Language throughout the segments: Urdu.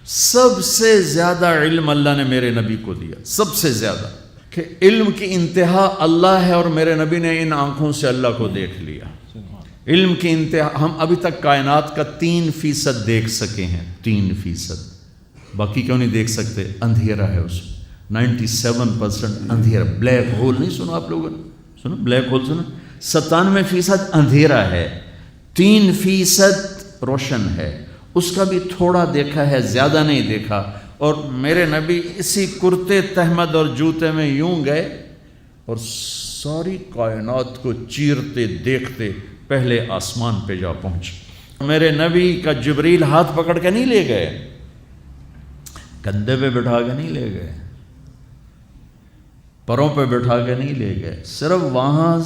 سب سے زیادہ علم اللہ نے میرے نبی کو دیا، سب سے زیادہ، کہ علم کی انتہا اللہ ہے اور میرے نبی نے ان آنکھوں سے اللہ کو دیکھ لیا۔ علم کی انتہا، ہم ابھی تک کائنات کا 3% دیکھ سکے ہیں، 3%، باقی کیوں نہیں دیکھ سکتے؟ اندھیرا ہے اس میں، 97% اندھیرا۔ بلیک ہول نہیں سنا آپ لوگوں نے؟ سنا بلیک ہول؟ سنا؟ 97% اندھیرا ہے، 3% روشن ہے، اس کا بھی تھوڑا دیکھا ہے، زیادہ نہیں دیکھا۔ اور میرے نبی اسی کرتے تہمد اور جوتے میں یوں گئے اور ساری کائنات کو چیرتے دیکھتے پہلے آسمان پہ جا پہنچے۔ میرے نبی کا جبریل ہاتھ پکڑ کے نہیں لے گئے، کندھے پہ بٹھا کے نہیں لے گئے، پروں پہ بٹھا کے نہیں لے گئے، صرف وہاں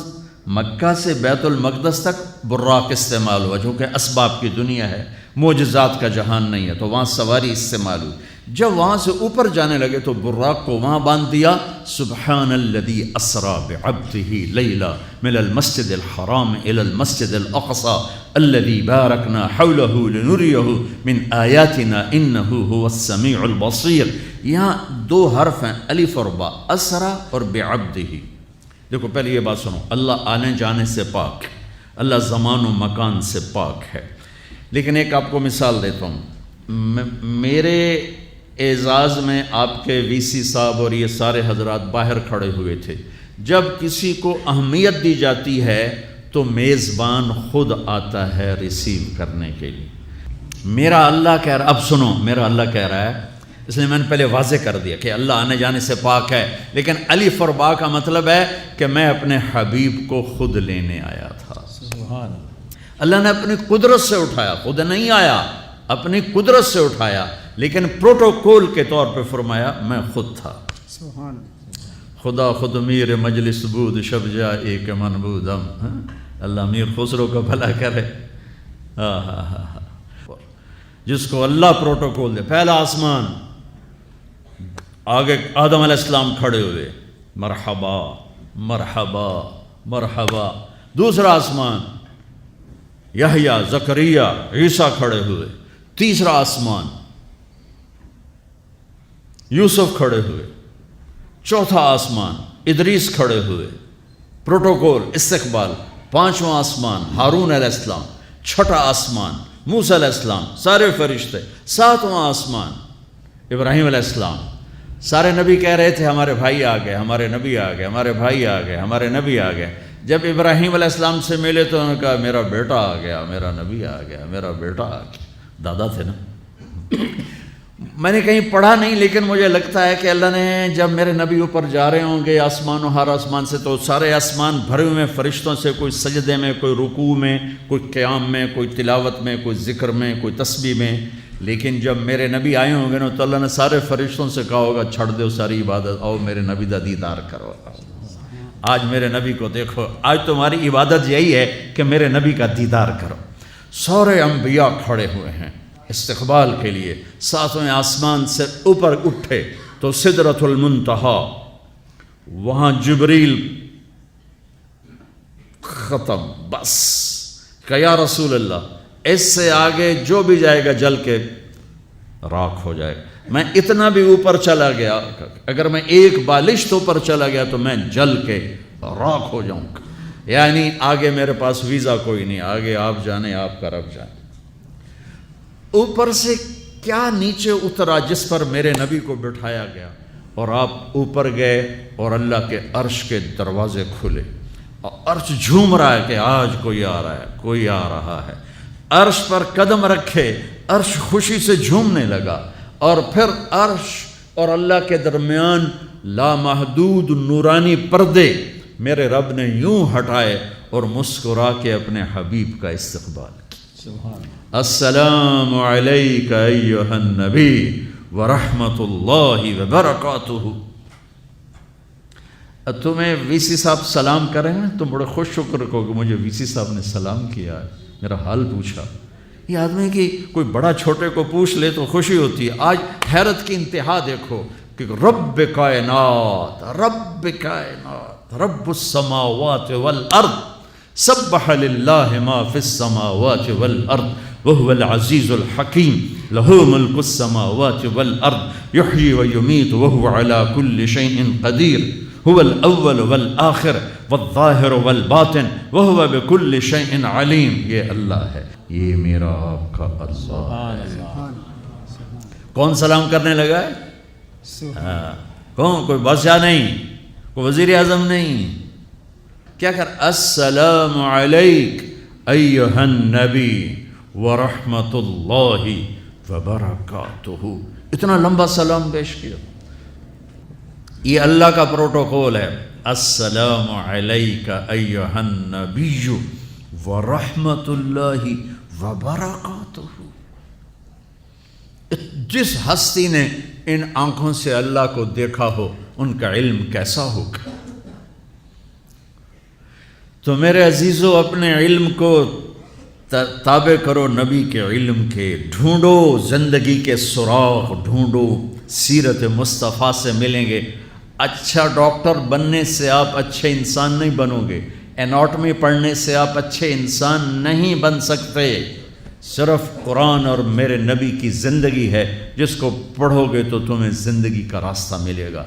مکہ سے بیت المقدس تک براق استعمال ہوا، جو کہ اسباب کی دنیا ہے، معجزات کا جہان نہیں ہے، تو وہاں سواری استعمال ہوئی۔ جب وہاں سے اوپر جانے لگے تو براق کو وہاں باندھ دیا۔ سبحان الذی اسری بعبدہ لیلا من المسجد الحرام الی المسجد الاقصی الذی بارکنا حولہ لنریہ من آیاتنا انہ هو السمیع البصیر۔ یہاں 2 حرف ہیں، الف اور با، اسری اور بعبدہ۔ دیکھو پہلے یہ بات سنو، اللہ آنے جانے سے پاک، اللہ زمان و مکان سے پاک ہے۔ لیکن ایک آپ کو مثال دیتا ہوں، میرے اعزاز میں آپ کے وی سی صاحب اور یہ سارے حضرات باہر کھڑے ہوئے تھے۔ جب کسی کو اہمیت دی جاتی ہے تو میزبان خود آتا ہے ریسیو کرنے کے لیے۔ میرا اللہ کہہ رہا، اب سنو، میرا اللہ کہہ رہا ہے، اس لیے میں نے پہلے واضح کر دیا کہ اللہ آنے جانے سے پاک ہے، لیکن الف اور با کا مطلب ہے کہ میں اپنے حبیب کو خود لینے آیا تھا۔ سبحان اللہ نے اپنی قدرت سے اٹھایا، خود نہیں آیا، اپنی قدرت سے اٹھایا، لیکن پروٹوکول کے طور پہ فرمایا میں خود تھا۔ سبحان خدا خود میر مجلس بود شب جا ایک من بودم۔ اللہ میر خسرو کا بھلا کرے۔ جس کو اللہ پروٹوکول دے، پہلا آسمان، آگے آدم علیہ السلام کھڑے ہوئے، مرحبا مرحبا مرحبا۔ دوسرا آسمان، یحییٰ، زکریا، عیسیٰ کھڑے ہوئے۔ تیسرا آسمان، یوسف کھڑے ہوئے۔ چوتھا آسمان، ادریس کھڑے ہوئے، پروٹوکول، استقبال۔ پانچواں آسمان، ہارون علیہ السلام۔ چھٹا آسمان، موسیٰ علیہ السلام، سارے فرشتے۔ ساتواں آسمان، ابراہیم علیہ السلام۔ سارے نبی کہہ رہے تھے ہمارے بھائی آ گئے، ہمارے نبی آ گئے، ہمارے بھائی آ گئے، ہمارے نبی آ گئے۔ جب ابراہیم علیہ السلام سے ملے تو انہوں نے کہا میرا بیٹا آ گیا، میرا نبی آ گیا، میرا بیٹا آ گیا۔ دادا تھے نا۔ میں نے کہیں پڑھا نہیں، لیکن مجھے لگتا ہے کہ اللہ نے جب میرے نبی اوپر جا رہے ہوں گے آسمان و ہر آسمان سے، تو سارے آسمان بھرے ہوئے فرشتوں سے، کوئی سجدے میں، کوئی رکوع میں، کوئی قیام میں، کوئی تلاوت میں، کوئی ذکر میں، کوئی تسبیح میں۔ لیکن جب میرے نبی آئے ہوں گے نا تو اللہ نے سارے فرشتوں سے کہا ہوگا چھڑ دو ساری عبادت، آؤ میرے نبی دا دیدار کرو۔ آج میرے نبی کو دیکھو، آج تمہاری عبادت یہی ہے کہ میرے نبی کا دیدار کرو۔ سارے انبیاء کھڑے ہوئے ہیں استقبال کے لیے۔ ساتویں آسمان سے اوپر اٹھے تو سدرۃ المنتہا، وہاں جبریل ختم، بس کہ یا رسول اللہ اس سے آگے جو بھی جائے گا جل کے راکھ ہو جائے گا۔ میں اتنا بھی اوپر چلا گیا، اگر میں ایک بالشت اوپر چلا گیا تو میں جل کے راکھ ہو جاؤں گا۔ یعنی آگے میرے پاس ویزا کوئی نہیں، آگے آپ جانے، آپ کا رب جانے۔ اوپر سے کیا نیچے اترا جس پر میرے نبی کو بٹھایا گیا، اور آپ اوپر گئے اور اللہ کے عرش کے دروازے کھلے اور عرش جھوم رہا ہے کہ آج کوئی آ رہا ہے، کوئی آ رہا ہے۔ عرش پر قدم رکھے، عرش خوشی سے جھومنے لگا، اور پھر عرش اور اللہ کے درمیان لامحدود نورانی پردے میرے رب نے یوں ہٹائے اور مسکرا کے اپنے حبیب کا استقبال کیا۔ السلام علیک ایھا النبی ورحمۃ اللہ وبرکاتہ۔ تمہیں وی سی صاحب سلام کریں گے تم بڑے خوش شکر کو کہ مجھے وی سی صاحب نے سلام کیا، میرا حال پوچھا۔ یہ آدمی کی کوئی بڑا چھوٹے کو پوچھ لے تو خوشی ہوتی ہے۔ آج حیرت کی انتہا دیکھو کہ رب کائنات، رب کائنات، رب السماوات والارض، سبح للہ ما فی السماوات والارض وهو العزيز الحكيم له ملك السماوات والأرض يحيي ويميت وهو على كل شيء قدير هو الأول والآخر والظاهر والباطن وهو بكل شيء عليم. یہ اللہ ہے، یہ میرا آپ کا اللہ ہے. کون سلام کرنے لگا ہے؟ کون؟ کوئی بادشاہ نہیں، کوئی وزیر اعظم نہیں. کیا کر؟ السلام علیک ایھا النبی ورحمۃ اللہ وبرکاتہ. اتنا لمبا سلام پیش کیا. یہ اللہ کا پروٹوکول ہے. السلام علیک ایھا النبی ورحمۃ اللہ وبرکاتہ. جس ہستی نے ان آنکھوں سے اللہ کو دیکھا ہو ان کا علم کیسا ہوگا. تو میرے عزیزو، اپنے علم کو تابع کرو نبی کے علم کے. ڈھونڈو زندگی کے سراغ، ڈھونڈو. سیرت مصطفیٰ سے ملیں گے. اچھا ڈاکٹر بننے سے آپ اچھے انسان نہیں بنو گے. اناٹمی پڑھنے سے آپ اچھے انسان نہیں بن سکتے. صرف قرآن اور میرے نبی کی زندگی ہے، جس کو پڑھو گے تو تمہیں زندگی کا راستہ ملے گا.